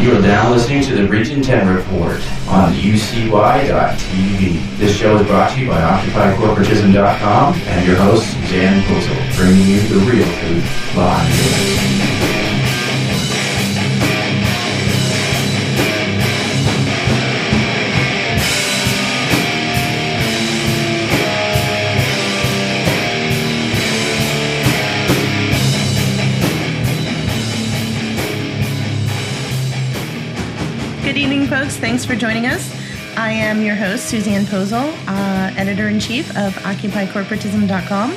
You are now listening to the Region 10 Report on UCY.TV. This show is brought to you by OccupyCorporatism.com and your host, Susanne Posel, bringing you the real truth behind it. Good evening, folks. Thanks for joining us. I am your host, Susanne Posel, Editor-in-Chief of OccupyCorporatism.com,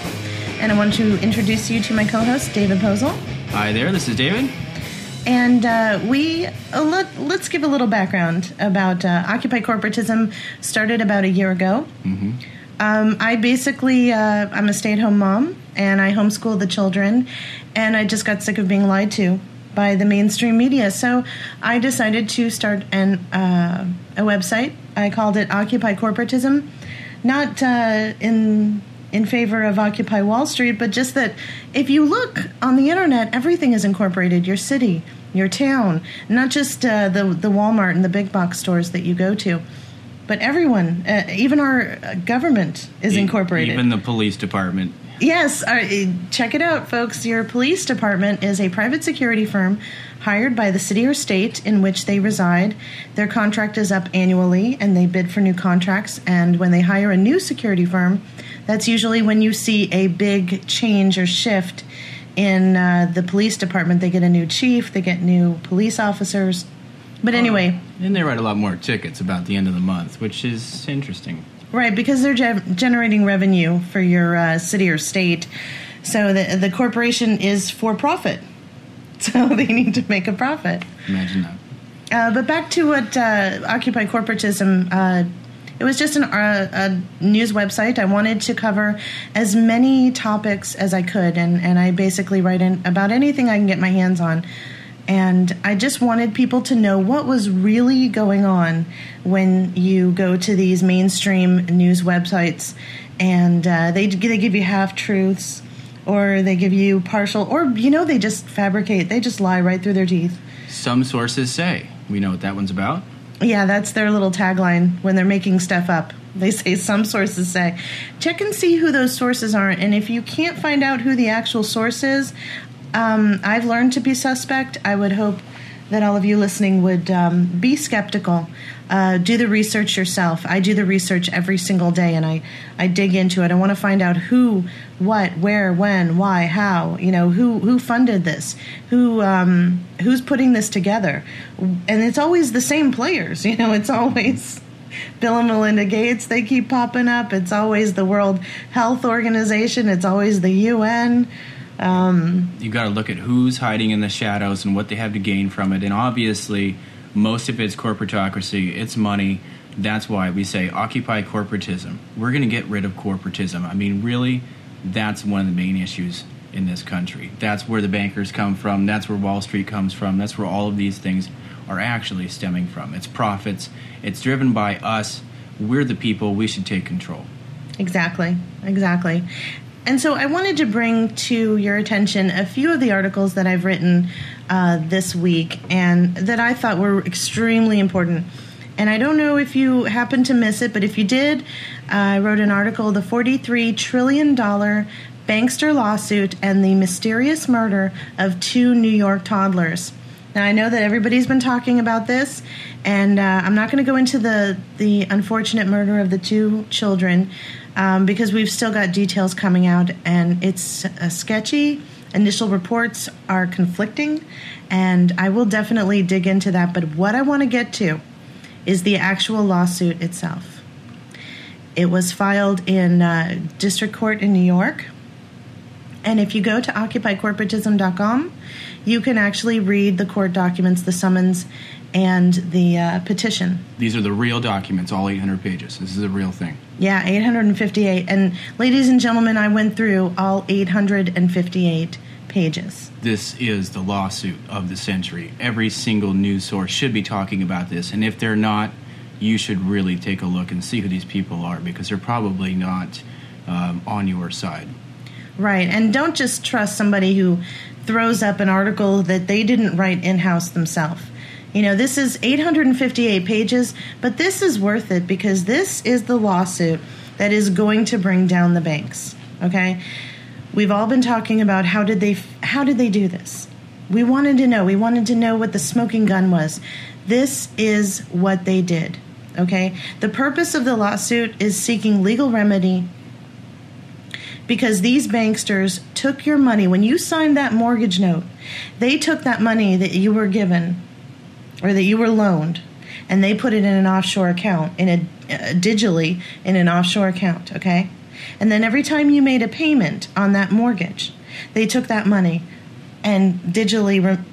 and I want to introduce you to my co-host, David Posel. Hi there, this is David. And let's give a little background about Occupy Corporatism. Started about a year ago. Mm-hmm. I basically, I'm a stay-at-home mom, and I homeschool the children, and I just got sick of being lied to by the mainstream media. So I decided to start a website. I called it Occupy Corporatism, not in favor of Occupy Wall Street, but just that if you look on the internet, everything is incorporated. Your city, your town, not just the Walmart and the big box stores that you go to, but everyone, even our government is incorporated. Even the police department. Yes, check it out, folks. Your police department is a private security firm hired by the city or state in which they reside. Their contract is up annually, and they bid for new contracts. And when they hire a new security firm, that's usually when you see a big change or shift in the police department. They get a new chief, they get new police officers. But anyway. And they write a lot more tickets about the end of the month, which is interesting. Right, because they're generating revenue for your city or state. So the corporation is for profit. So they need to make a profit. Imagine that. But back to what Occupy Corporatism, it was just a news website. I wanted to cover as many topics as I could, and I basically write in about anything I can get my hands on. And I just wanted people to know what was really going on when you go to these mainstream news websites, and they give you half-truths, or they give you partial, or, they just fabricate. They just lie right through their teeth. Some sources say. We know what that one's about? Yeah, that's their little tagline when they're making stuff up. They say, some sources say. Check and see who those sources are, and if you can't find out who the actual source is, I've learned to be suspect. I would hope that all of you listening would be skeptical. Do the research yourself. I do the research every single day, and I dig into it. I want to find out who, what, where, when, why, how. Who funded this? Who's putting this together? And it's always the same players. It's always Bill and Melinda Gates. They keep popping up. It's always the World Health Organization. It's always the UN. You got to look at who's hiding in the shadows and what they have to gain from it. And obviously, most of it's corporatocracy. It's money. That's why we say occupy corporatism. We're going to get rid of corporatism. I mean, really, that's one of the main issues in this country. That's where the bankers come from. That's where Wall Street comes from. That's where all of these things are actually stemming from. It's profits. It's driven by us. We're the people. We should take control. Exactly. And so I wanted to bring to your attention a few of the articles that I've written this week and that I thought were extremely important. And I don't know if you happened to miss it, but if you did, I wrote an article, The $43 Trillion Bankster Lawsuit and the Mysterious Murder of Two New York Toddlers. Now, I know that everybody's been talking about this, and I'm not going to go into the unfortunate murder of the two children, because we've still got details coming out, and it's sketchy. Initial reports are conflicting, and I will definitely dig into that. But what I want to get to is the actual lawsuit itself. It was filed in district court in New York, and if you go to OccupyCorporatism.com, you can actually read the court documents, the summons, and the petition. These are the real documents, all 800 pages. This is a real thing. Yeah, 858. And ladies and gentlemen, I went through all 858 pages. This is the lawsuit of the century. Every single news source should be talking about this. And if they're not, you should really take a look and see who these people are, because they're probably not on your side. Right. And don't just trust somebody who throws up an article that they didn't write in-house themselves. This is 858 pages, but this is worth it because this is the lawsuit that is going to bring down the banks. Okay? We've all been talking about how did they do this? We wanted to know. We wanted to know what the smoking gun was. This is what they did. Okay? The purpose of the lawsuit is seeking legal remedy because these banksters took your money. When you signed that mortgage note, they took that money that you were given or that you were loaned, and they put it in an offshore account, digitally in an offshore account, okay? And then every time you made a payment on that mortgage, they took that money and digitally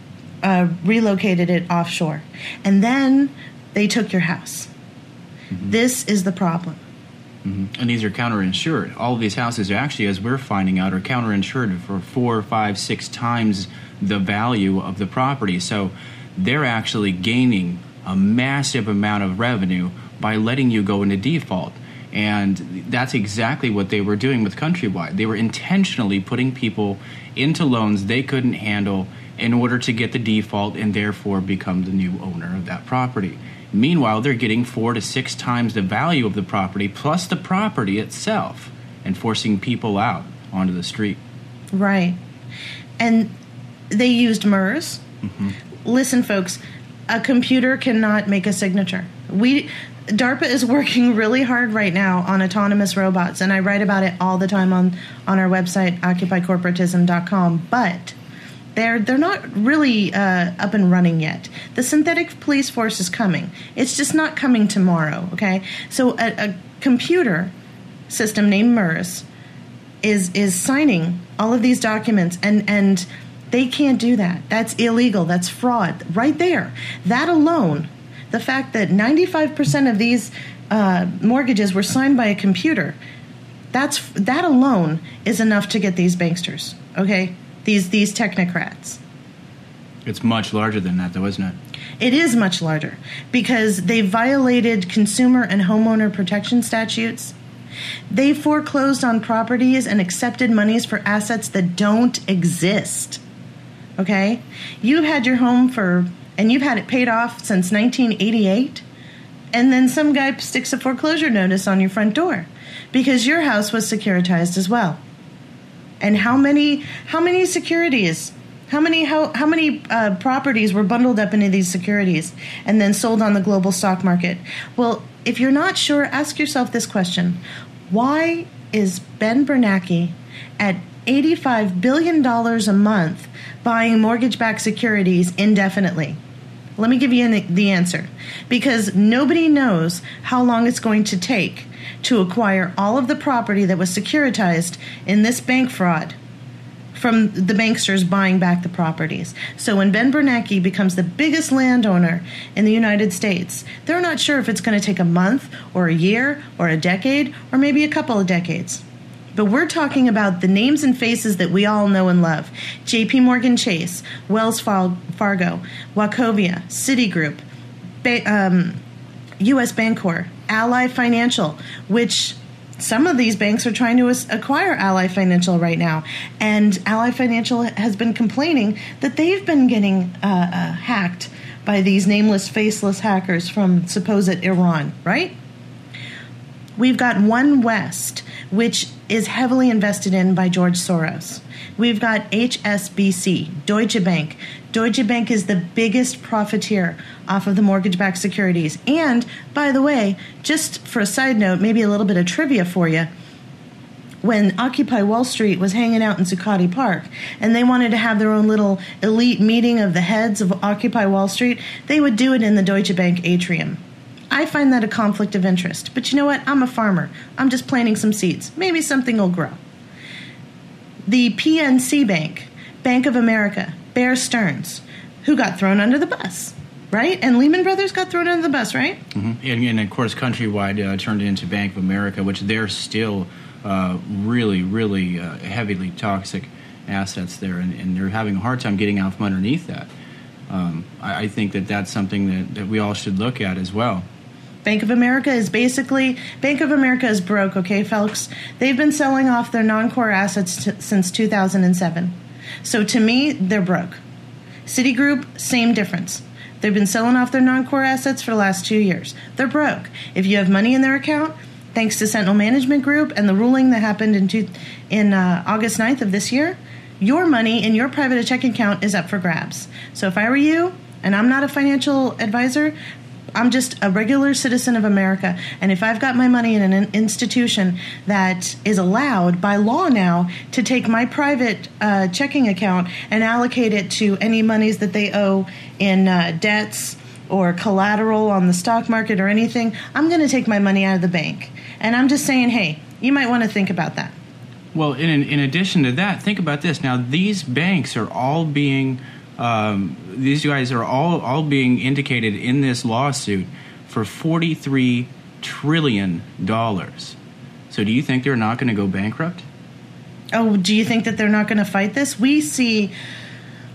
relocated it offshore. And then they took your house. Mm-hmm. This is the problem. Mm-hmm. And these are counterinsured. All of these houses are actually, as we're finding out, are counterinsured for 4, 5, 6 times the value of the property. So they're actually gaining a massive amount of revenue by letting you go into default. And that's exactly what they were doing with Countrywide. They were intentionally putting people into loans they couldn't handle in order to get the default and therefore become the new owner of that property. Meanwhile, they're getting 4 to 6 times the value of the property plus the property itself and forcing people out onto the street. Right. And they used MERS. Mm-hmm. Listen, folks, a computer cannot make a signature. DARPA is working really hard right now on autonomous robots, and I write about it all the time on our website, occupycorporatism.com, but they're not really up and running yet. The synthetic police force is coming. It's just not coming tomorrow, okay? So a computer system named MERS is signing all of these documents, and they can't do that. That's illegal. That's fraud. Right there. That alone, the fact that 95% of these mortgages were signed by a computer, that alone is enough to get these banksters, okay? These technocrats. It's much larger than that, though, isn't it? It is much larger because they violated consumer and homeowner protection statutes. They foreclosed on properties and accepted monies for assets that don't exist. Okay? You've had your home and you've had it paid off since 1988, and then some guy sticks a foreclosure notice on your front door because your house was securitized as well. And how many securities, how many properties were bundled up into these securities and then sold on the global stock market? Well, if you're not sure, ask yourself this question. Why is Ben Bernanke at $85 billion a month buying mortgage-backed securities indefinitely? Let me give you the answer. Because nobody knows how long it's going to take to acquire all of the property that was securitized in this bank fraud from the banksters buying back the properties. So when Ben Bernanke becomes the biggest landowner in the United States, they're not sure if it's going to take a month or a year or a decade or maybe a couple of decades. But we're talking about the names and faces that we all know and love. JP Morgan Chase, Wells Fargo, Wachovia, Citigroup, U.S. Bancorp, Ally Financial, which some of these banks are trying to acquire Ally Financial right now. And Ally Financial has been complaining that they've been getting hacked by these nameless, faceless hackers from supposed Iran, right? We've got One West, which is heavily invested in by George Soros. We've got HSBC, Deutsche Bank. Deutsche Bank is the biggest profiteer off of the mortgage-backed securities. And, by the way, just for a side note, maybe a little bit of trivia for you, when Occupy Wall Street was hanging out in Zuccotti Park and they wanted to have their own little elite meeting of the heads of Occupy Wall Street, they would do it in the Deutsche Bank atrium. I find that a conflict of interest. But you know what? I'm a farmer. I'm just planting some seeds. Maybe something will grow. The PNC Bank, Bank of America, Bear Stearns, who got thrown under the bus, right? And Lehman Brothers got thrown under the bus, right? Mm-hmm. And of course, Countrywide turned into Bank of America, which they're still really, really heavily toxic assets there, and they're having a hard time getting out from underneath that. I think that's something that we all should look at as well. Bank of America is broke, okay, folks? They've been selling off their non-core assets since 2007. So to me, they're broke. Citigroup, same difference. They've been selling off their non-core assets for the last 2 years. They're broke. If you have money in their account, thanks to Sentinel Management Group and the ruling that happened in August 9th of this year, your money in your private checking account is up for grabs. So if I were you, and I'm not a financial advisor, I'm just a regular citizen of America, and if I've got my money in an institution that is allowed by law now to take my private checking account and allocate it to any monies that they owe in debts or collateral on the stock market or anything, I'm going to take my money out of the bank. And I'm just saying, hey, you might want to think about that. Well, in addition to that, think about this. Now, these banks are all being... these guys are all being indicated in this lawsuit for $43 trillion. So do you think they're not going to go bankrupt? Oh, do you think that they're not going to fight this? We see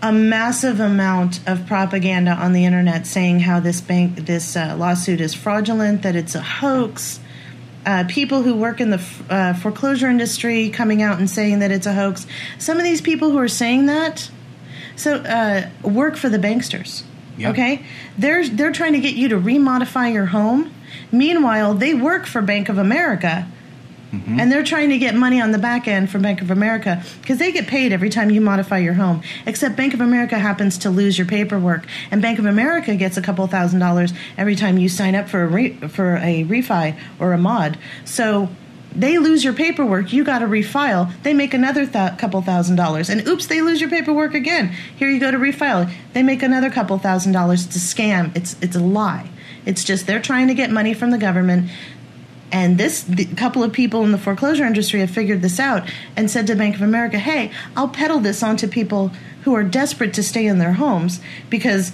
a massive amount of propaganda on the internet saying how this lawsuit is fraudulent, that it's a hoax. People who work in the foreclosure industry coming out and saying that it's a hoax. Some of these people who are saying that work for the banksters. Yep. Okay, they're trying to get you to remodify your home. Meanwhile, they work for Bank of America, and they're trying to get money on the back end from Bank of America because they get paid every time you modify your home. Except Bank of America happens to lose your paperwork, and Bank of America gets a couple $1,000s every time you sign up for a refi or a mod. So they lose your paperwork, you got to refile. They make another couple $1,000s. And oops, they lose your paperwork again. Here you go to refile. They make another couple $1,000s. It's a scam. It's a lie. It's just they're trying to get money from the government. And the couple of people in the foreclosure industry have figured this out and said to Bank of America, hey, I'll peddle this onto people who are desperate to stay in their homes because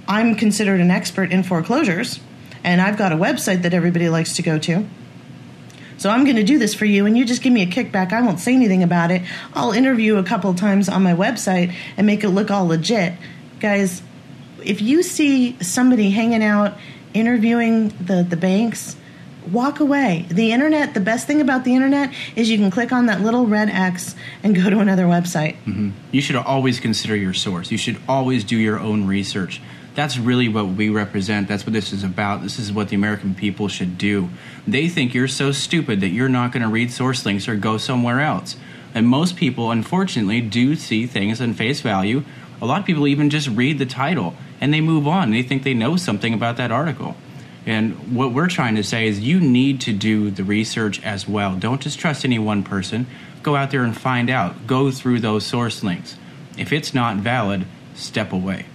I'm considered an expert in foreclosures. And I've got a website that everybody likes to go to. So I'm going to do this for you, and you just give me a kickback. I won't say anything about it. I'll interview a couple of times on my website and make it look all legit. Guys, if you see somebody hanging out, interviewing the banks, walk away. The internet, the best thing about the internet is you can click on that little red X and go to another website. You should always consider your source. You should always do your own research. That's really what we represent. That's what this is about. This is what the American people should do. They think you're so stupid that you're not going to read source links or go somewhere else. And most people, unfortunately, do see things on face value. A lot of people even just read the title and they move on. They think they know something about that article. And what we're trying to say is you need to do the research as well. Don't just trust any one person. Go out there and find out. Go through those source links. If it's not valid, step away.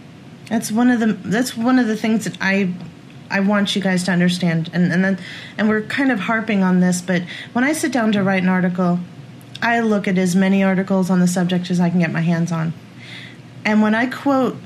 That's one of the things that I want you guys to understand, and we're kind of harping on this. But when I sit down to write an article, I look at as many articles on the subject as I can get my hands on. And when I quote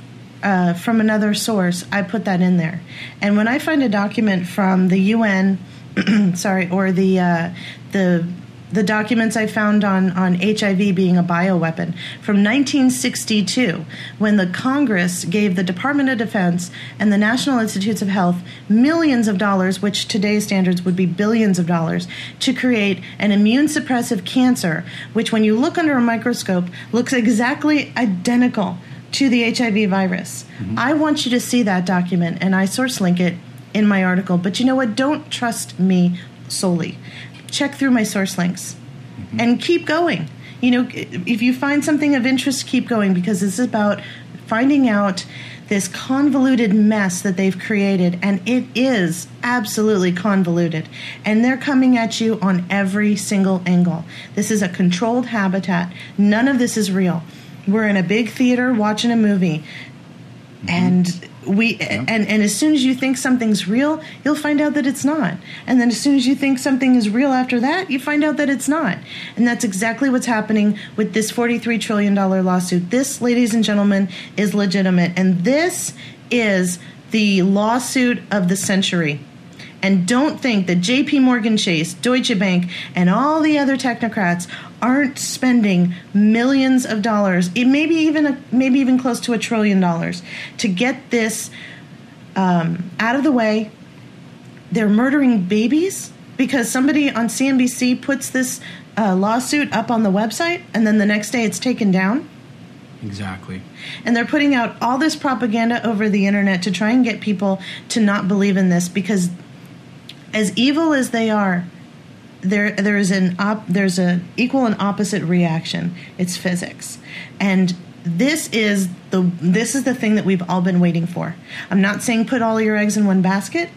from another source, I put that in there. And when I find a document from the UN, or the documents I found on HIV being a bioweapon from 1962, when the Congress gave the Department of Defense and the National Institutes of Health millions of dollars, which today's standards would be billions of dollars, to create an immune suppressive cancer, which when you look under a microscope looks exactly identical to the HIV virus. I want you to see that document, and I source link it in my article. But you know what? Don't trust me solely. Check through my source links and keep going. You know, if you find something of interest, keep going, because this is about finding out this convoluted mess that they've created, and it is absolutely convoluted. And they're coming at you on every single angle. This is a controlled habitat. None of this is real. We're in a big theater watching a movie, and and as soon as you think something's real, you'll find out that it's not. And then as soon as you think something is real after that, you find out that it's not. And that's exactly what's happening with this $43 trillion lawsuit. This, ladies and gentlemen, is legitimate. And this is the lawsuit of the century. And don't think that J.P. Morgan Chase, Deutsche Bank, and all the other technocrats aren't spending millions of dollars, maybe even close to $1 trillion, to get this out of the way. They're murdering babies because somebody on CNBC puts this lawsuit up on the website, and then the next day it's taken down. Exactly. And they're putting out all this propaganda over the internet to try and get people to not believe in this, because as evil as they are, there's an equal and opposite reaction. It's physics. And this is the thing that we've all been waiting for. I'm not saying put all your eggs in one basket,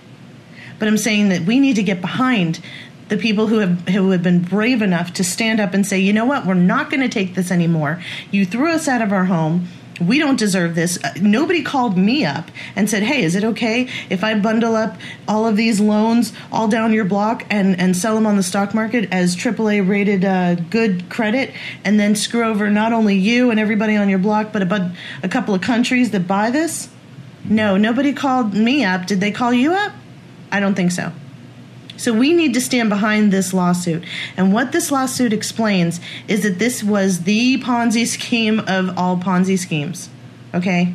but I'm saying that we need to get behind the people who have been brave enough to stand up and say, you know what, we're not going to take this anymore. You threw us out of our home. We don't deserve this. Nobody called me up and said, hey, is it okay if I bundle up all of these loans all down your block and sell them on the stock market as AAA rated good credit, and then screw over not only you and everybody on your block, but about a couple of countries that buy this? No, nobody called me up. Did they call you up? I don't think so. So we need to stand behind this lawsuit. And what this lawsuit explains is that this was the Ponzi scheme of all Ponzi schemes. Okay?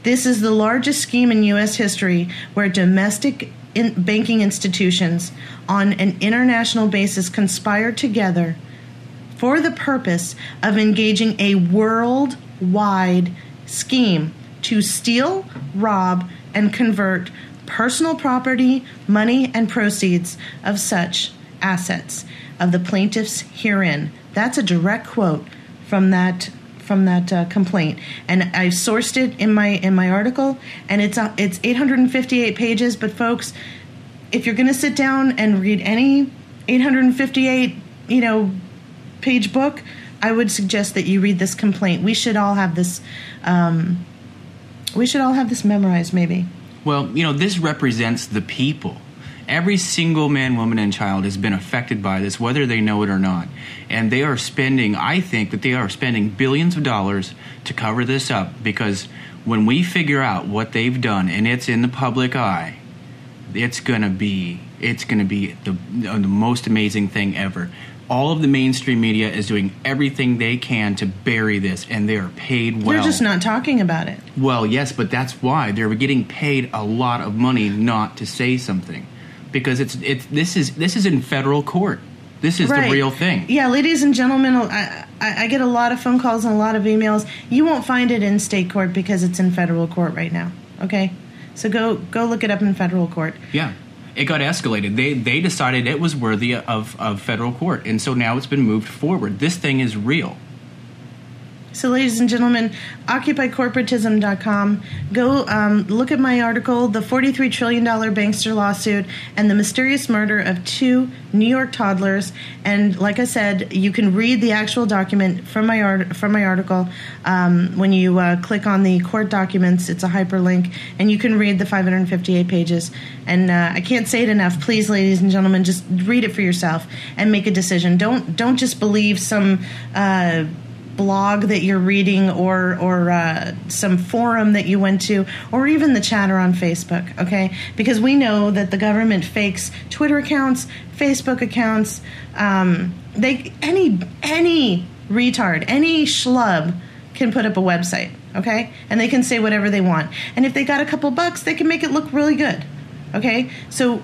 This is the largest scheme in U.S. history where domestic banking institutions on an international basis conspired together for the purpose of engaging a worldwide scheme to steal, rob, and convert personal property, money, and proceeds of such assets of the plaintiffs herein. That's a direct quote from that complaint, and I sourced it in my article, and it's 858 pages. But folks, if you're going to sit down and read any 858 page book, I would suggest that you read this complaint. We should all have this. We should all have this memorized, maybe. Well, this represents the people. Every single man, woman, and child has been affected by this, whether they know it or not. And I think that they are spending billions of dollars to cover this up, because when we figure out what they've done and it's in the public eye, it's going to be the most amazing thing ever. All of the mainstream media is doing everything they can to bury this, and they are paid well. They're just not talking about it. Well, yes, but that's why they're getting paid a lot of money not to say something, because this is in federal court. This is right. The real thing. Yeah, ladies and gentlemen, I get a lot of phone calls and a lot of emails. You won't find it in state court because it's in federal court right now. Okay, so go look it up in federal court. Yeah. It got escalated. They decided it was worthy of federal court, and so now it's been moved forward. This thing is real. So, ladies and gentlemen, OccupyCorporatism.com. Go look at my article, The $43 Trillion Bankster Lawsuit and the Mysterious Murder of 2 New York Toddlers. And like I said, you can read the actual document from my article. When you click on the court documents, it's a hyperlink, and you can read the 558 pages. And I can't say it enough. Please, ladies and gentlemen, just read it for yourself and make a decision. Don't just believe some blog that you're reading or some forum that you went to, or even the chatter on Facebook, okay? Because we know that the government fakes Twitter accounts, Facebook accounts. Any retard, any schlub can put up a website, okay? And they can say whatever they want. And if they got a couple bucks, they can make it look really good, okay? So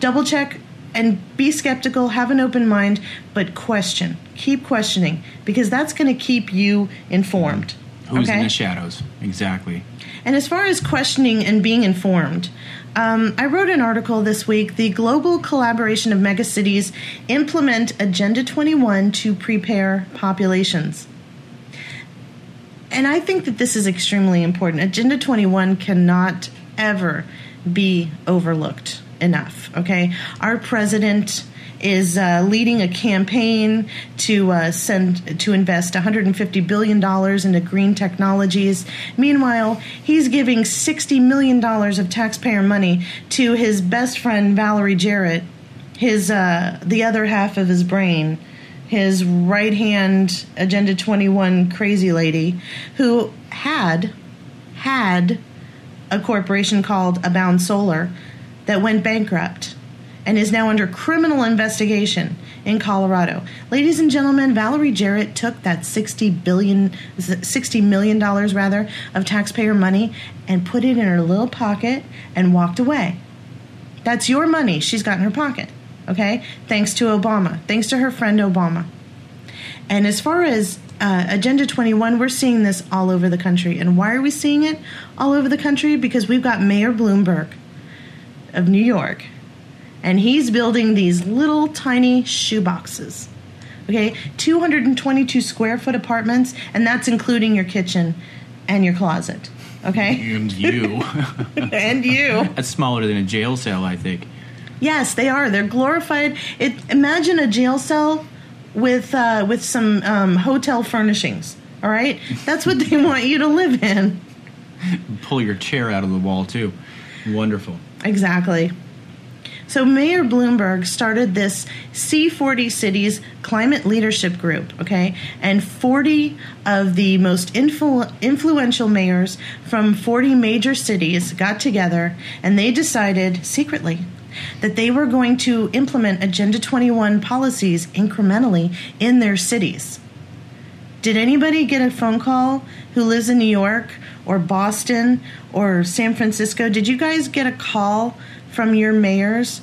double check and be skeptical, have an open mind, but question. Keep questioning, because that's going to keep you informed. Who's in the shadows? Exactly. And as far as questioning and being informed, I wrote an article this week, The Global Collaboration of Megacities Implement Agenda 21 to Prepare Populations. And I think that this is extremely important. Agenda 21 cannot ever be overlooked enough, okay? Our president is leading a campaign to invest $150 billion into green technologies. Meanwhile, he's giving $60 million of taxpayer money to his best friend, Valerie Jarrett, his the other half of his brain, his right-hand Agenda 21 crazy lady, who had a corporation called Abound Solar that went bankrupt and is now under criminal investigation in Colorado. Ladies and gentlemen, Valerie Jarrett took that $60 million of taxpayer money and put it in her little pocket and walked away. That's your money she's got in her pocket, okay? Thanks to Obama, thanks to her friend Obama. And as far as Agenda 21, we're seeing this all over the country. And why are we seeing it all over the country? Because we've got Mayor Bloomberg of New York, and he's building these little tiny shoeboxes. Okay, 222 square foot apartments, and that's including your kitchen and your closet. Okay? And you. And you. That's smaller than a jail cell, I think. Yes, they are. They're glorified. Imagine a jail cell with some hotel furnishings. All right? That's what they want you to live in. Pull your chair out of the wall, too. Wonderful. Exactly. So Mayor Bloomberg started this C40 Cities Climate Leadership Group, okay? And 40 of the most influential mayors from 40 major cities got together, and they decided secretly that they were going to implement Agenda 21 policies incrementally in their cities. Did anybody get a phone call who lives in New York or Boston or San Francisco? Did you guys get a call from your mayors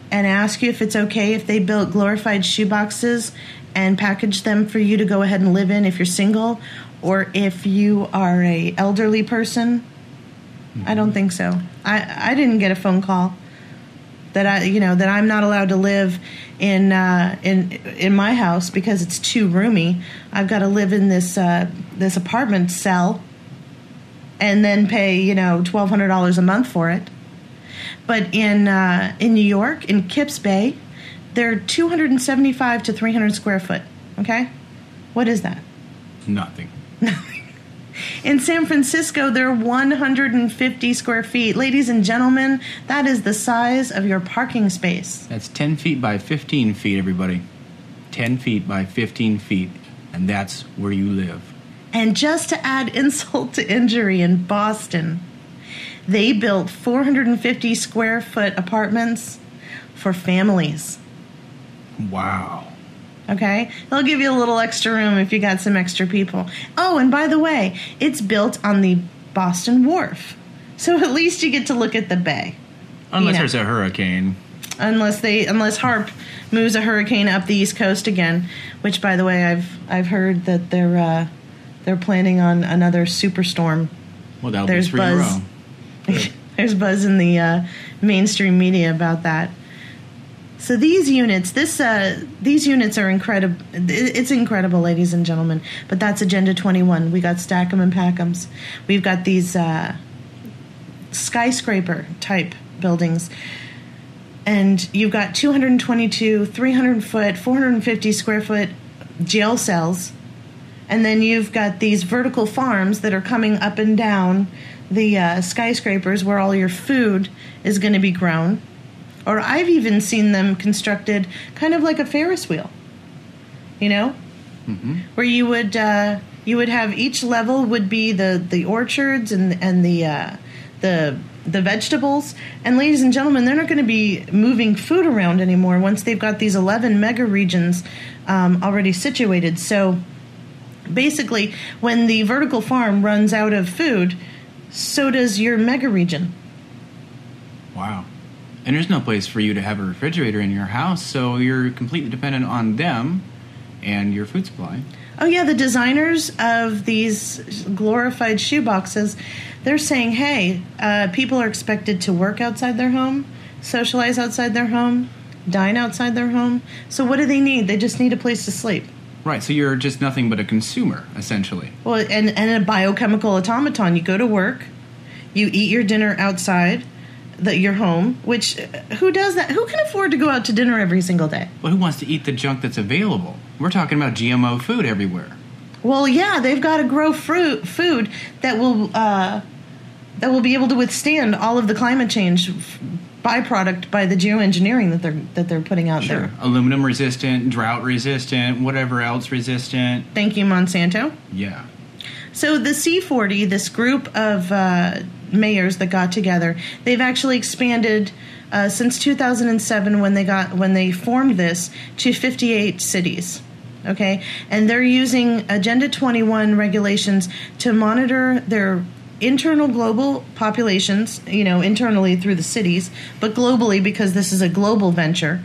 and ask you if it's okay if they built glorified shoeboxes and package them for you to go ahead and live in if you're single or if you are a elderly person? I don't think so. I didn't get a phone call that I'm not allowed to live in my house because it's too roomy. I've got to live in this apartment cell and then pay $1,200 a month for it. But in New York, in Kips Bay, they're 275 to 300 square foot. Okay, what is that? Nothing. In San Francisco, they're 150 square feet. Ladies and gentlemen, that is the size of your parking space. That's 10 feet by 15 feet, everybody. 10 feet by 15 feet, and that's where you live. And just to add insult to injury, in Boston, they built 450 square foot apartments for families. Wow. Okay? They'll give you a little extra room if you got some extra people. Oh, and by the way, it's built on the Boston Wharf. So at least you get to look at the bay. Unless there's a hurricane. Unless Harp moves a hurricane up the East Coast again, which, by the way, I've heard that they're planning on another superstorm. Well, that'll be 3 in a row. There's buzz in the mainstream media about that. So these units are incredible. It's incredible, ladies and gentlemen. But that's Agenda 21. We got stack 'em and pack 'ems. We've got these skyscraper type buildings, and you've got 222, 300 foot, 450 square foot jail cells, and then you've got these vertical farms that are coming up and down the skyscrapers where all your food is going to be grown. Or I've even seen them constructed kind of like a Ferris wheel, where you would have each level would be the orchards and the vegetables. And ladies and gentlemen, they're not going to be moving food around anymore once they've got these 11 mega regions already situated. So basically, when the vertical farm runs out of food, so does your mega region. Wow. And there's no place for you to have a refrigerator in your house, so you're completely dependent on them and your food supply. Oh, yeah, the designers of these glorified shoeboxes, they're saying, hey, people are expected to work outside their home, socialize outside their home, dine outside their home. So what do they need? They just need a place to sleep. Right, so you're just nothing but a consumer, essentially. Well, and a biochemical automaton. You go to work, you eat your dinner outside your home, which, who does that? Who can afford to go out to dinner every single day? Well, who wants to eat the junk that's available? We're talking about GMO food everywhere. Well, yeah, they've got to grow food that will be able to withstand all of the climate change byproduct by the geoengineering that they're putting out there. Aluminum resistant, drought resistant, whatever else resistant. Thank you, Monsanto. Yeah. So the C40, this group of mayors that got together, they've actually expanded since 2007 when they formed this to 58 cities. Okay, and they're using Agenda 21 regulations to monitor their internal global populations, internally through the cities, but globally because this is a global venture,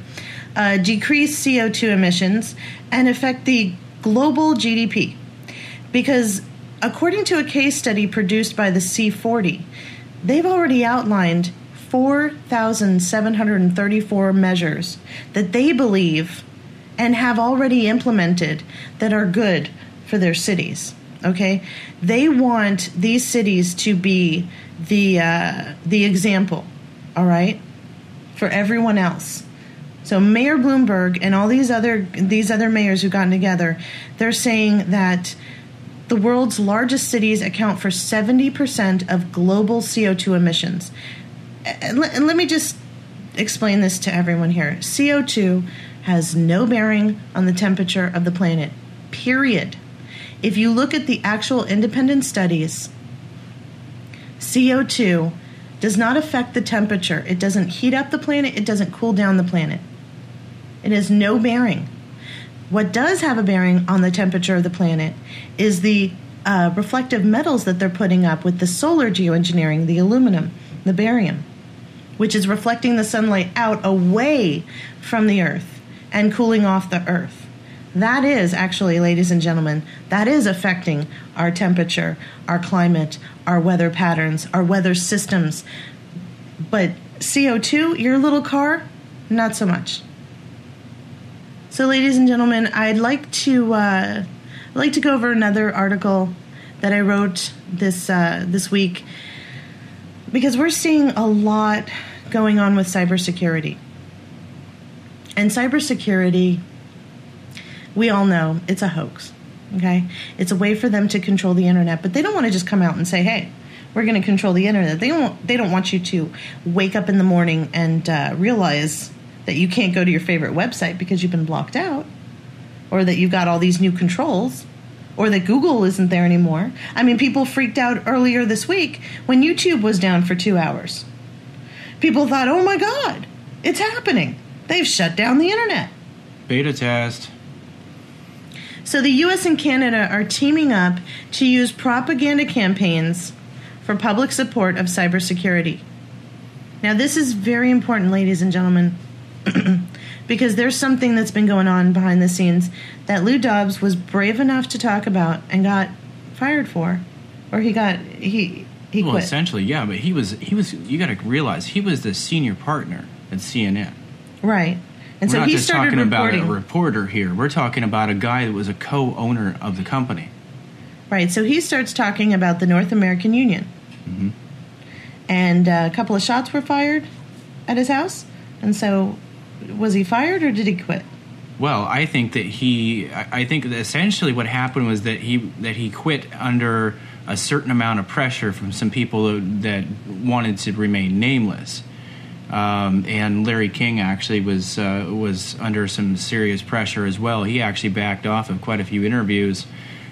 decrease CO2 emissions, and affect the global GDP. Because according to a case study produced by the C40, they've already outlined 4,734 measures that they believe and have already implemented that are good for their cities. Okay? They want these cities to be the example, all right, for everyone else. So Mayor Bloomberg and all these other mayors who've gotten together, they're saying that the world's largest cities account for 70% of global CO2 emissions. And let me just explain this to everyone here. CO2 has no bearing on the temperature of the planet, period. If you look at the actual independent studies, CO2 does not affect the temperature. It doesn't heat up the planet. It doesn't cool down the planet. It has no bearing. What does have a bearing on the temperature of the planet is the reflective metals that they're putting up with the solar geoengineering, the aluminum, the barium, which is reflecting the sunlight out away from the Earth and cooling off the Earth. That is actually, ladies and gentlemen, that is affecting our temperature, our climate, our weather patterns, our weather systems. But CO2, your little car, not so much. So, ladies and gentlemen, I'd like to go over another article that I wrote this week, because we're seeing a lot going on with cybersecurity. And cybersecurity, we all know it's a hoax, okay? It's a way for them to control the internet, but they don't want to just come out and say, hey, we're going to control the internet. They don't want you to wake up in the morning and realize that you can't go to your favorite website because you've been blocked out, or that you've got all these new controls, or that Google isn't there anymore. I mean, people freaked out earlier this week when YouTube was down for 2 hours. People thought, oh my God, it's happening. They've shut down the internet. Beta test. So the U.S. and Canada are teaming up to use propaganda campaigns for public support of cybersecurity. Now, this is very important, ladies and gentlemen, because there's something that's been going on behind the scenes that Lou Dobbs was brave enough to talk about and got fired for, or he quit. Well, essentially, yeah, but he was. You got to realize he was the senior partner at CNN. Right. And We're so not he just started talking reporting. about a reporter here. We're talking about a guy that was a co-owner of the company. Right. So he starts talking about the North American Union. Mm-hmm. And a couple of shots were fired at his house. And so was he fired or did he quit? Well, I think that essentially what happened was that he quit under a certain amount of pressure from some people that wanted to remain nameless. And Larry King actually was under some serious pressure as well. He actually backed off of quite a few interviews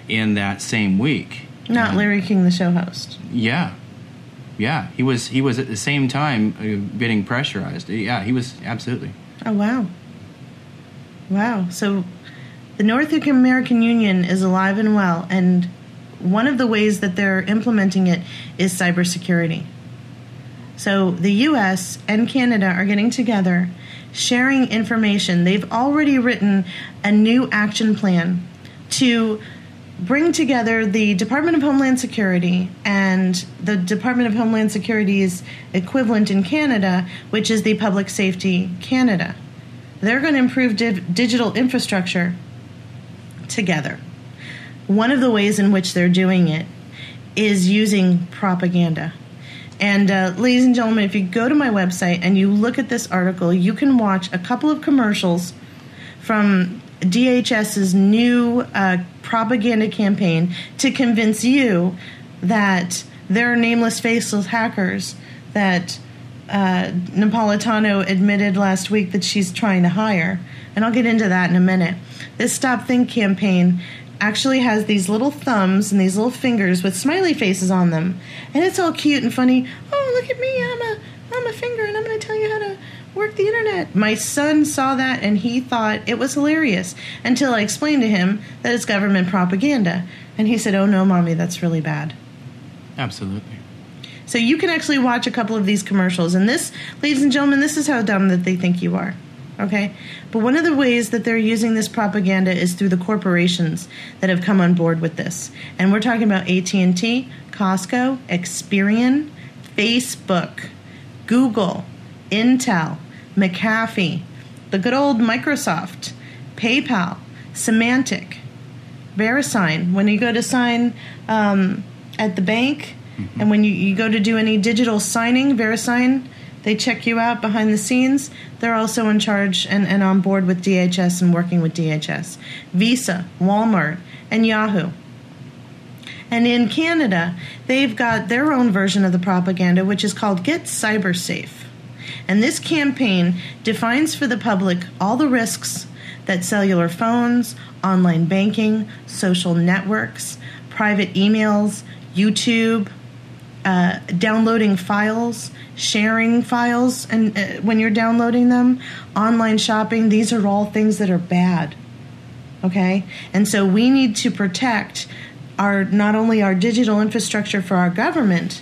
in that same week. Not Larry King, the show host. Yeah. He was at the same time getting pressurized. Yeah, he was absolutely. Oh wow. So the North American Union is alive and well, and one of the ways that they're implementing it is cybersecurity. So the U.S. and Canada are getting together, sharing information. They've already written a new action plan to bring together the Department of Homeland Security and the Department of Homeland Security's equivalent in Canada, which is the Public Safety Canada. They're going to improve digital infrastructure together. One of the ways in which they're doing it is using propaganda. And ladies and gentlemen, if you go to my website and you look at this article, you can watch a couple of commercials from DHS's new propaganda campaign to convince you that there are nameless, faceless hackers that Napolitano admitted last week that she's trying to hire. And I'll get into that in a minute. This Stop Think campaign actually has these little thumbs and these little fingers with smiley faces on them, and it's all cute and funny. Oh, look at me, I'm a finger, and I'm going to tell you how to work the internet. My son saw that and he thought it was hilarious until I explained to him that it's government propaganda, and he said, oh no, Mommy, that's really bad. Absolutely. So you can actually watch a couple of these commercials, and this, ladies and gentlemen, this is how dumb that they think you are. Okay? But one of the ways that they're using this propaganda is through the corporations that have come on board with this. And we're talking about AT&T, Costco, Experian, Facebook, Google, Intel, McAfee, the good old Microsoft, PayPal, Symantec, VeriSign. When you go to sign at the bank, and when you go to do any digital signing, VeriSign, they check you out behind the scenes. They're also in charge and on board with DHS and working with DHS. Visa, Walmart, and Yahoo. And in Canada, they've got their own version of the propaganda, which is called Get Cyber Safe. And this campaign defines for the public all the risks that cellular phones, online banking, social networks, private emails, YouTube, downloading files, sharing files, and when you're downloading them, online shopping, these are all things that are bad. Okay? And so we need to protect not only our digital infrastructure for our government,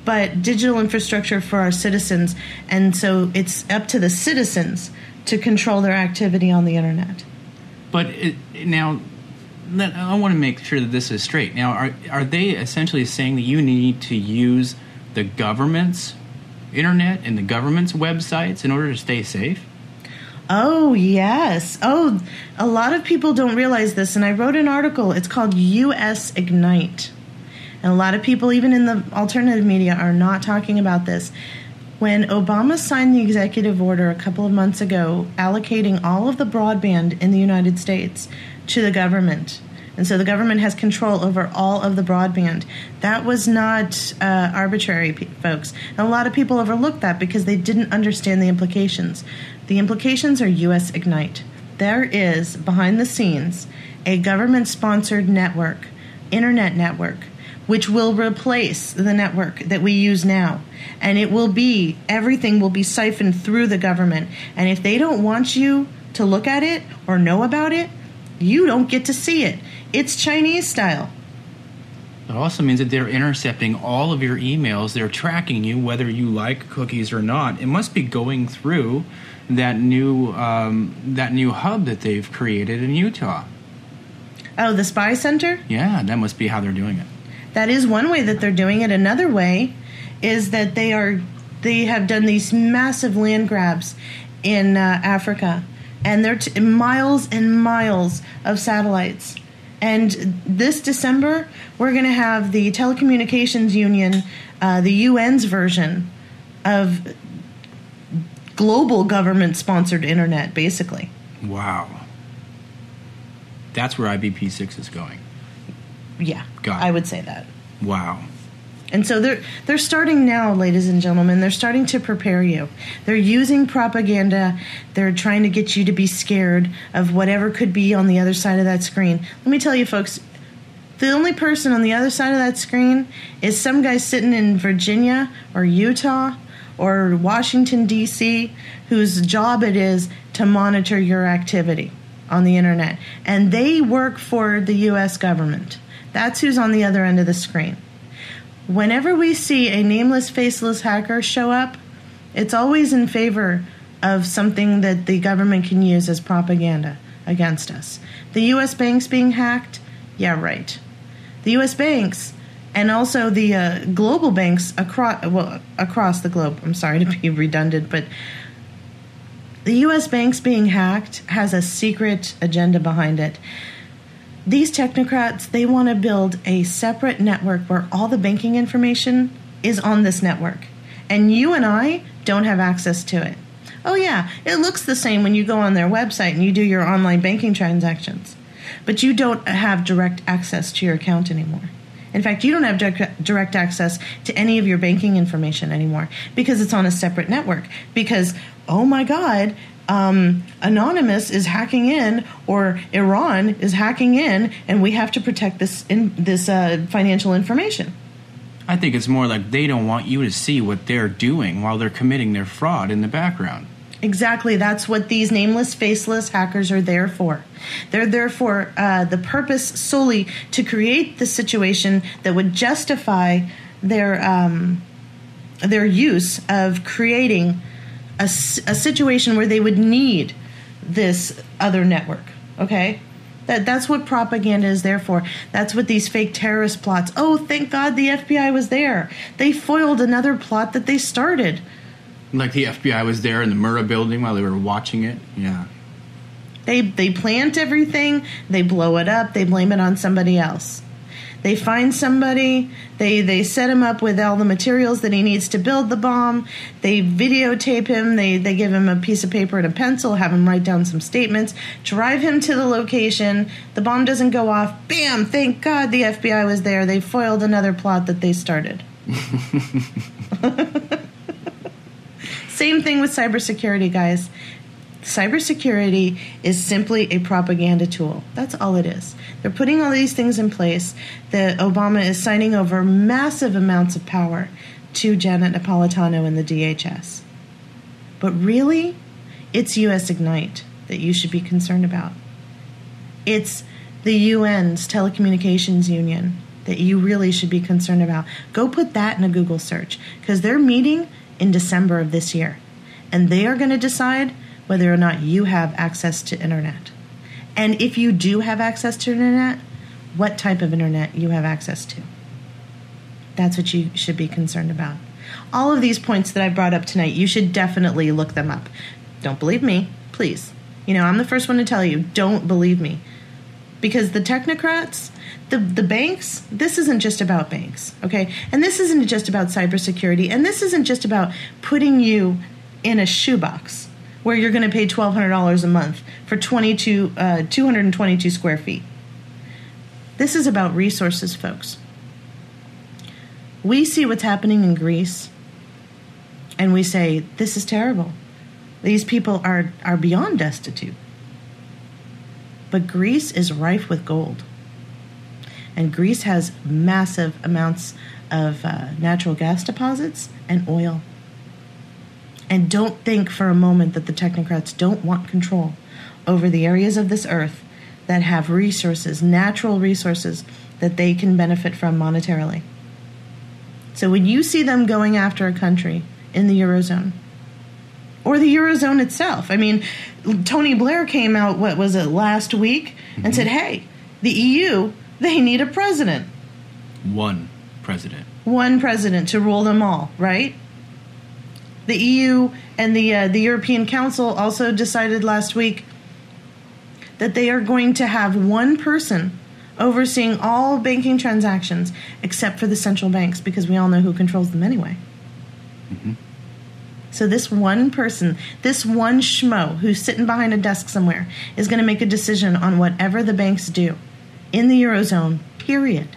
but digital infrastructure for our citizens. And so it's up to the citizens to control their activity on the internet. But now, I want to make sure that this is straight. Now, are they essentially saying that you need to use the government's internet and the government's websites in order to stay safe? Oh, yes. Oh, a lot of people don't realize this, and I wrote an article. It's called US Ignite. And a lot of people, even in the alternative media, are not talking about this. When Obama signed the executive order a couple of months ago allocating all of the broadband in the United States to the government, and so the government has control over all of the broadband, that was not arbitrary, folks. And a lot of people overlooked that because they didn't understand the implications. The implications are US Ignite. There is, behind the scenes, a government-sponsored network, internet network, which will replace the network that we use now. And everything will be siphoned through the government. And if they don't want you to look at it or know about it, you don't get to see it. It's Chinese style. It also means that they're intercepting all of your emails. They're tracking you, whether you like cookies or not. It must be going through that new hub that they've created in Utah. Oh, the spy center? Yeah, that must be how they're doing it. That is one way that they're doing it. Another way is that they have done these massive land grabs in Africa, and they're miles and miles of satellites. And this December, we're going to have the Telecommunications Union, the UN's version of global government-sponsored internet, basically. Wow. That's where IBP6 is going. Yeah, Got it. I would say that. Wow. And so they're starting now, ladies and gentlemen. They're starting to prepare you. They're using propaganda. They're trying to get you to be scared of whatever could be on the other side of that screen. Let me tell you, folks, the only person on the other side of that screen is some guy sitting in Virginia or Utah or Washington, D.C., whose job it is to monitor your activity on the internet. And they work for the U.S. government. That's who's on the other end of the screen. Whenever we see a nameless, faceless hacker show up, it's always in favor of something that the government can use as propaganda against us. The U.S. banks being hacked? Yeah, right. The U.S. banks and also the global banks across the globe. I'm sorry to be redundant, but the U.S. banks being hacked has a secret agenda behind it. These technocrats, they want to build a separate network where all the banking information is on this network. And you and I don't have access to it. Oh yeah, it looks the same when you go on their website and you do your online banking transactions. But you don't have direct access to your account anymore. In fact, you don't have direct access to any of your banking information anymore because it's on a separate network. Because, oh my God, Anonymous is hacking in, or Iran is hacking in, and we have to protect this financial information. I think it's more like they don't want you to see what they're doing while they're committing their fraud in the background. Exactly. That's what these nameless, faceless hackers are there for. They're there for the purpose solely to create the situation that would justify their use of creating a situation where they would need this other network, okay? That's what propaganda is there for. That's what these fake terrorist plots. Oh, thank God the FBI was there. They foiled another plot that they started. Like the FBI was there in the Murrah building while they were watching it. Yeah. They plant everything, they blow it up, they blame it on somebody else. They find somebody, they set him up with all the materials that he needs to build the bomb. They videotape him, they give him a piece of paper and a pencil, have him write down some statements, drive him to the location. The bomb doesn't go off. Bam! Thank God the FBI was there. They foiled another plot that they started. Same thing with cybersecurity, guys. Cybersecurity is simply a propaganda tool. That's all it is. They're putting all these things in place. Obama is signing over massive amounts of power to Janet Napolitano and the DHS. But really, it's U.S. Ignite that you should be concerned about. It's the UN's Telecommunications Union that you really should be concerned about. Go put that in a Google search, because they're meeting in December of this year. And they are going to decide whether or not you have access to internet. And if you do have access to internet, what type of internet you have access to. That's what you should be concerned about. All of these points that I brought up tonight, you should definitely look them up. Don't believe me, please. I'm the first one to tell you, don't believe me. Because the technocrats, the banks, this isn't just about banks, okay? And this isn't just about cybersecurity, and this isn't just about putting you in a shoebox where you're going to pay $1,200 a month for 222 square feet. This is about resources, folks. We see what's happening in Greece, and we say, this is terrible. These people are beyond destitute. But Greece is rife with gold. And Greece has massive amounts of natural gas deposits and oil. And don't think for a moment that the technocrats don't want control over the areas of this earth that have resources, natural resources, that they can benefit from monetarily. So when you see them going after a country in the Eurozone, or the Eurozone itself, I mean, Tony Blair came out, last week, and said, hey, the EU, they need a president. One president. One president to rule them all, right? The EU and the European Council also decided last week that they are going to have one person overseeing all banking transactions except for the central banks, because we all know who controls them anyway. Mm-hmm. So this one person, this one schmo who's sitting behind a desk somewhere is going to make a decision on whatever the banks do in the Eurozone, period.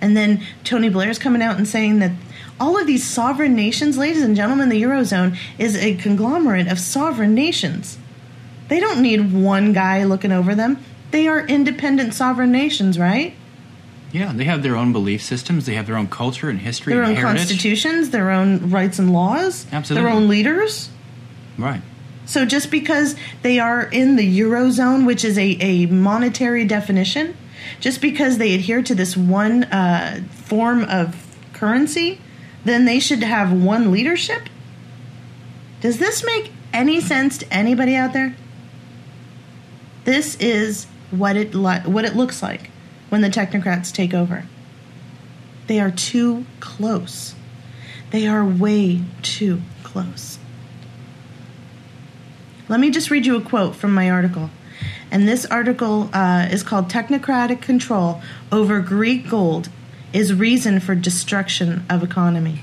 And then Tony Blair's coming out and saying that all of these sovereign nations, ladies and gentlemen, the Eurozone is a conglomerate of sovereign nations. They don't need one guy looking over them. They are independent sovereign nations, right? Yeah, they have their own belief systems. They have their own culture and history their and own heritage. Constitutions, their own rights and laws. Absolutely. Their own leaders. Right. So just because they are in the Eurozone, which is a monetary definition, just because they adhere to this one form of currency, then they should have one leadership? Does this make any sense to anybody out there? This is what it looks like when the technocrats take over. They are too close. They are way too close. Let me just read you a quote from my article. And this article is called Technocratic Control Over Greek Gold is Reason for Destruction of Economy.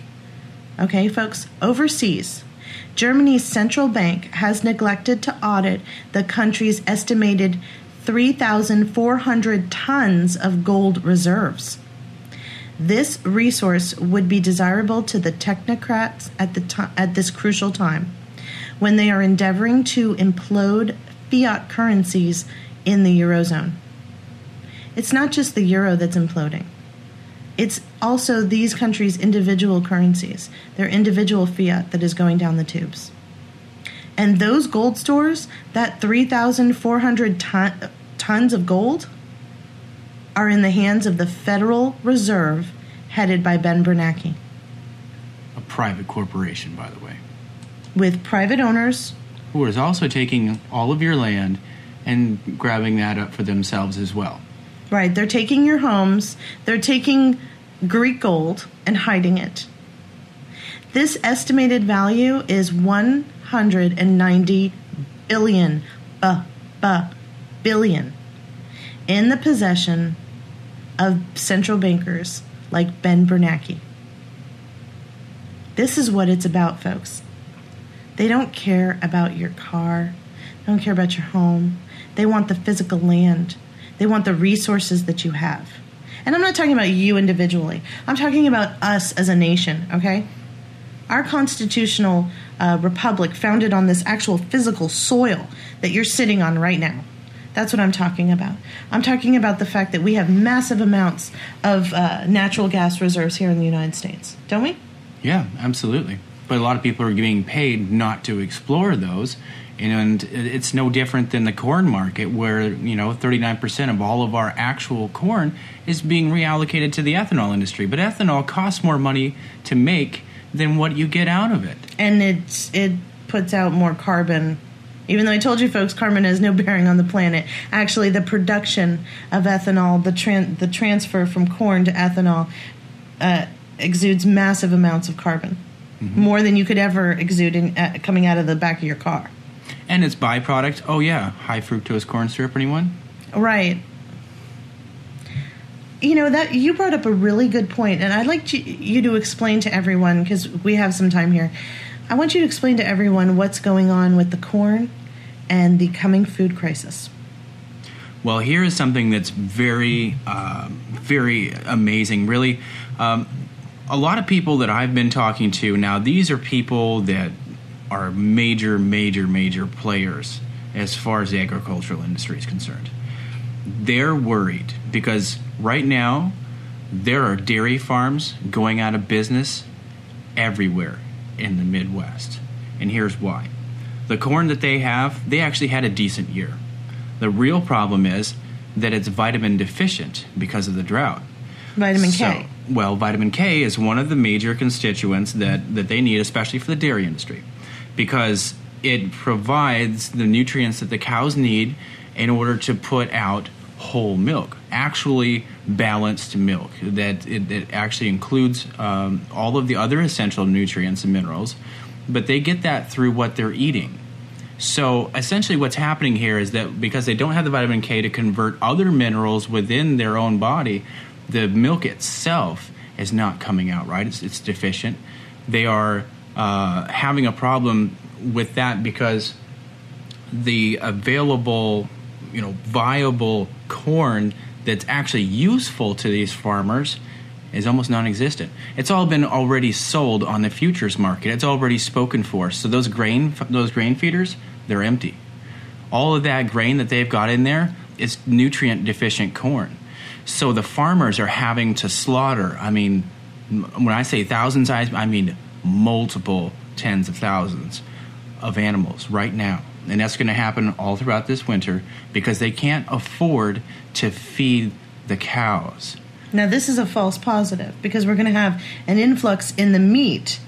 Okay, folks, overseas, Germany's central bank has neglected to audit the country's estimated 3,400 tons of gold reserves. This resource would be desirable to the technocrats at this crucial time, when they are endeavoring to implode fiat currencies in the Eurozone. It's not just the euro that's imploding. It's also these countries' individual currencies, their individual fiat that is going down the tubes. And those gold stores, that 3,400 tons of gold, are in the hands of the Federal Reserve, headed by Ben Bernanke. A private corporation, by the way. With private owners who is also taking all of your land and grabbing that up for themselves as well. Right. They're taking your homes. They're taking Greek gold and hiding it. This estimated value is 190 billion, billion, in the possession of central bankers like Ben Bernanke. This is what it's about, folks. They don't care about your car. They don't care about your home. They want the physical land. They want the resources that you have. And I'm not talking about you individually. I'm talking about us as a nation, okay? Our constitutional republic founded on this actual physical soil that you're sitting on right now. That's what I'm talking about. I'm talking about the fact that we have massive amounts of natural gas reserves here in the United States, don't we? Yeah, absolutely. But a lot of people are being paid not to explore those. And it's no different than the corn market where, 39% of all of our actual corn is being reallocated to the ethanol industry. But ethanol costs more money to make than what you get out of it. And it puts out more carbon. Even though I told you folks, carbon has no bearing on the planet. Actually, the production of ethanol, the transfer from corn to ethanol, exudes massive amounts of carbon. Mm-hmm. More than you could ever exude coming out of the back of your car. And its byproduct, high fructose corn syrup, anyone? Right. That you brought up a really good point, and I'd like you to explain to everyone, because we have some time here. I want you to explain to everyone what's going on with the corn and the coming food crisis. Well, here is something that's very, very amazing, really. A lot of people that I've been talking to, now these are people that are major players as far as the agricultural industry is concerned. They're worried because right now there are dairy farms going out of business everywhere in the Midwest. And here's why. The corn that they have, they actually had a decent year. The real problem is that it's vitamin deficient because of the drought. Vitamin K. Well, vitamin K is one of the major constituents that they need, especially for the dairy industry, because it provides the nutrients that the cows need in order to put out whole milk, actually balanced milk, that it actually includes all of the other essential nutrients and minerals, but they get that through what they're eating. So essentially what's happening here is that because they don't have the vitamin K to convert other minerals within their own body, the milk itself is not coming out right. It's deficient. They are having a problem with that because the available, viable corn that's actually useful to these farmers is almost non-existent. It's all been already sold on the futures market. It's already spoken for. So those grain feeders, they're empty. All of that grain that they've got in there is nutrient deficient corn. So the farmers are having to slaughter. I mean, when I say thousands, I mean multiple tens of thousands of animals right now. And that's going to happen all throughout this winter because they can't afford to feed the cows. Now, this is a false positive because we're going to have an influx in the meat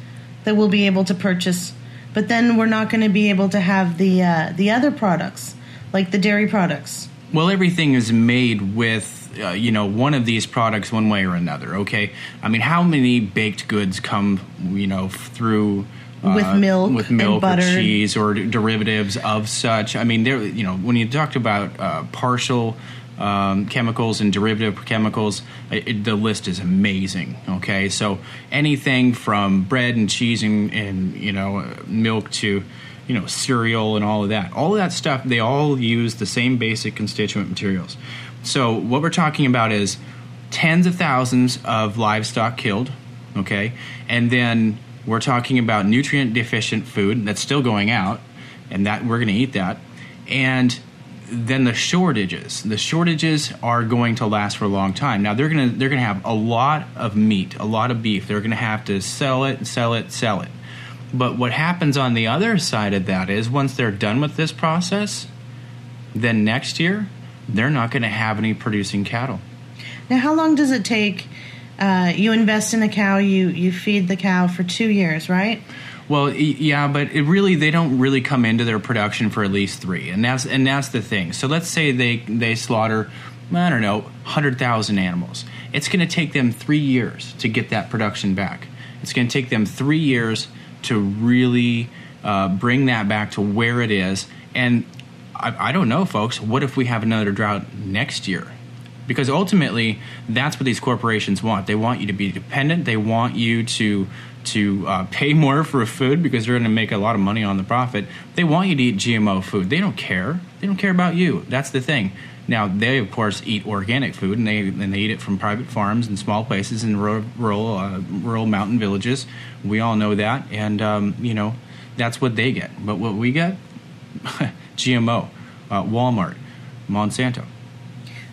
that we'll be able to purchase, but then we're not going to be able to have the other products, like the dairy products. Well, everything is made with one of these products one way or another, okay? I mean, how many baked goods come, through with milk and butter, or cheese or derivatives of such? I mean, there, when you talked about partial chemicals and derivative chemicals, the list is amazing, okay? So anything from bread and cheese and milk to cereal and all of that stuff, they all use the same basic constituent materials. So what we're talking about is tens of thousands of livestock killed, okay? And then we're talking about nutrient deficient food that's still going out, and that we're going to eat that. And then the shortages are going to last for a long time. Now they're going to have a lot of meat, a lot of beef. They're going to have to sell it. But what happens on the other side of that is once they're done with this process, then next year they're not going to have any producing cattle. Now, how long does it take? You invest in a cow, you feed the cow for 2 years, right? Well, yeah, but they don't really come into their production for at least 3, and that's the thing. So let's say they slaughter, I don't know, 100,000 animals. It's going to take them 3 years to get that production back. It's going to take them 3 years to really bring that back to where it is. And I don't know, folks. What if we have another drought next year? Because ultimately, that's what these corporations want. They want you to be dependent. They want you to pay more for food because they're going to make a lot of money on the profit. They want you to eat GMO food. They don't care. They don't care about you. That's the thing. Now, they, of course, eat organic food, and they eat it from private farms and small places in rural mountain villages. We all know that, and, that's what they get. But what we get? GMO, Walmart, Monsanto.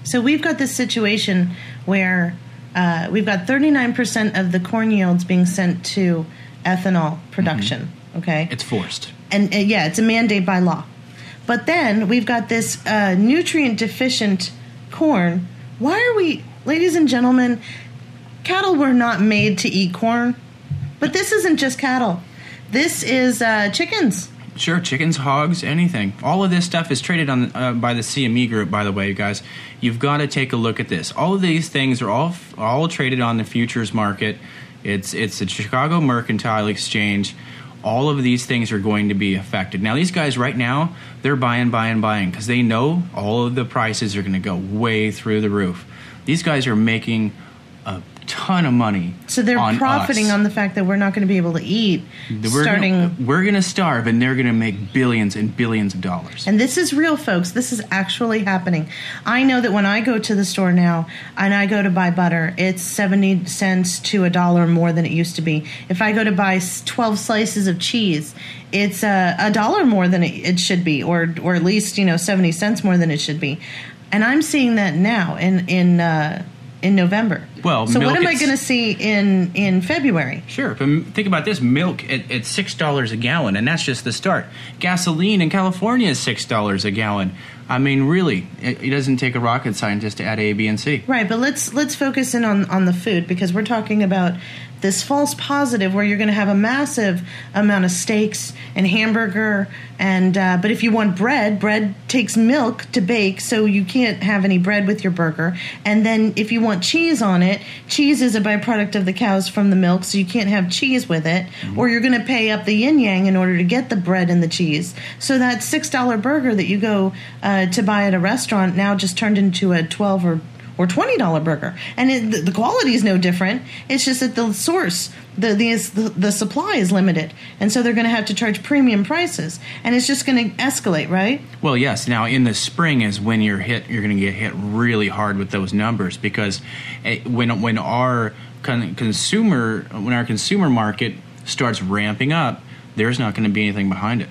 So we've got this situation where we've got 39% of the corn yields being sent to ethanol production, okay? It's forced. And it's a mandate by law. But then we've got this nutrient-deficient corn. Why are we, ladies and gentlemen, cattle were not made to eat corn. But this isn't just cattle. This is chickens. Sure, chickens, hogs, anything. All of this stuff is traded on by the CME Group, by the way, you guys. You've got to take a look at this. All of these things are all traded on the futures market. It's the Chicago Mercantile Exchange. All of these things are going to be affected. Now, these guys right now, they're buying because they know all of the prices are going to go way through the roof. These guys are making a ton of money. So they're profiting on the fact that we're not going to be able to eat. We're going to starve, and they're going to make billions and billions of dollars. And this is real, folks. This is actually happening. I know that when I go to the store now and I go to buy butter, it's 70 cents to $1 more than it used to be. If I go to buy 12 slices of cheese, it's $1 more than it should be, or at least 70 cents more than it should be. And I'm seeing that now in November. Well, so what am I going to see in February? Sure, but think about this: milk at $6 a gallon, and that's just the start. Gasoline in California is $6 a gallon. I mean, really, it doesn't take a rocket scientist to add A, B, and C. Right, but let's focus in on the food, because we're talking about this false positive where you're going to have a massive amount of steaks and hamburger, and but if you want bread takes milk to bake, so you can't have any bread with your burger. And then if you want cheese on it, cheese is a byproduct of the cows from the milk, so you can't have cheese with it, or you're going to pay up the yin-yang in order to get the bread and the cheese. So that $6 burger that you go to buy at a restaurant now just turned into a $12 or $20 burger, and the quality is no different. It's just that the source, the supply is limited, and so they're going to have to charge premium prices, and it's just going to escalate, right? Well, yes. Now, in the spring is when you're going to get hit really hard with those numbers, because when our consumer market starts ramping up, there's not going to be anything behind it.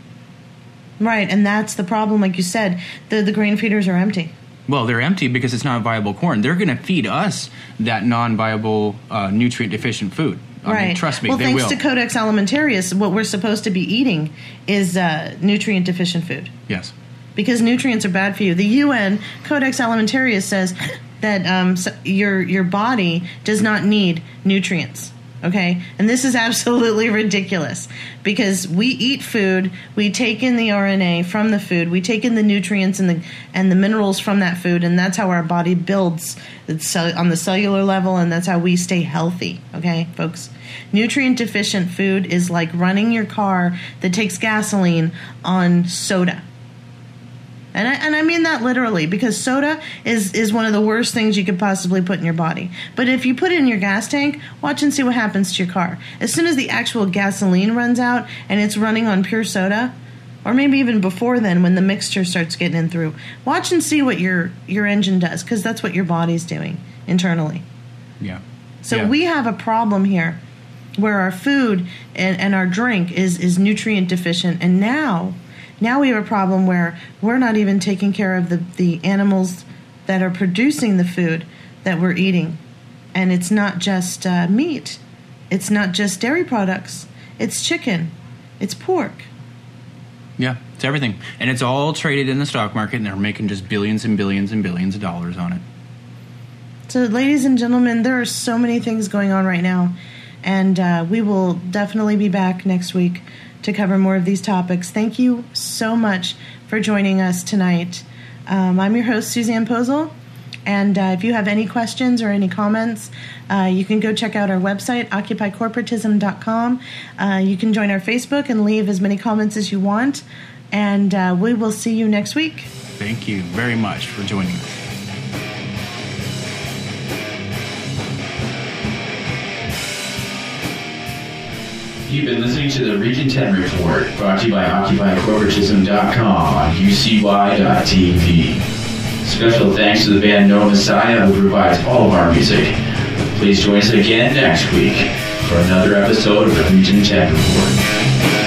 Right, and that's the problem. Like you said, the grain feeders are empty. Well, they're empty because it's not viable corn. They're going to feed us that non-viable, nutrient-deficient food. I mean, trust me, they will. Well, thanks to Codex Alimentarius, what we're supposed to be eating is nutrient-deficient food. Yes. Because nutrients are bad for you. The UN, Codex Alimentarius, says that your body does not need nutrients. Okay, and this is absolutely ridiculous, because we eat food, we take in the RNA from the food, we take in the nutrients and the minerals from that food, and that's how our body builds on the cellular level, and that's how we stay healthy. Okay, folks, nutrient deficient food is like running your car that takes gasoline on soda. And I mean that literally, because soda is one of the worst things you could possibly put in your body. But if you put it in your gas tank, watch and see what happens to your car. As soon as the actual gasoline runs out and it's running on pure soda, or maybe even before then when the mixture starts getting in through, watch and see what your engine does, because that's what your body's doing internally. Yeah. So we have a problem here where our food and our drink is nutrient deficient, and now we have a problem where we're not even taking care of the animals that are producing the food that we're eating. And it's not just meat. It's not just dairy products. It's chicken. It's pork. Yeah, it's everything. And it's all traded in the stock market, and they're making just billions and billions and billions of dollars on it. So, ladies and gentlemen, there are so many things going on right now. And we will definitely be back next week to cover more of these topics. Thank you so much for joining us tonight. I'm your host, Susanne Posel. And if you have any questions or any comments, you can go check out our website, occupycorporatism.com. You can join our Facebook and leave as many comments as you want. And we will see you next week. Thank you very much for joining us. You've been listening to the Region 10 Report, brought to you by OccupyCorporatism.com on UCY.TV. Special thanks to the band No Messiah, who provides all of our music. Please join us again next week for another episode of the Region 10 Report.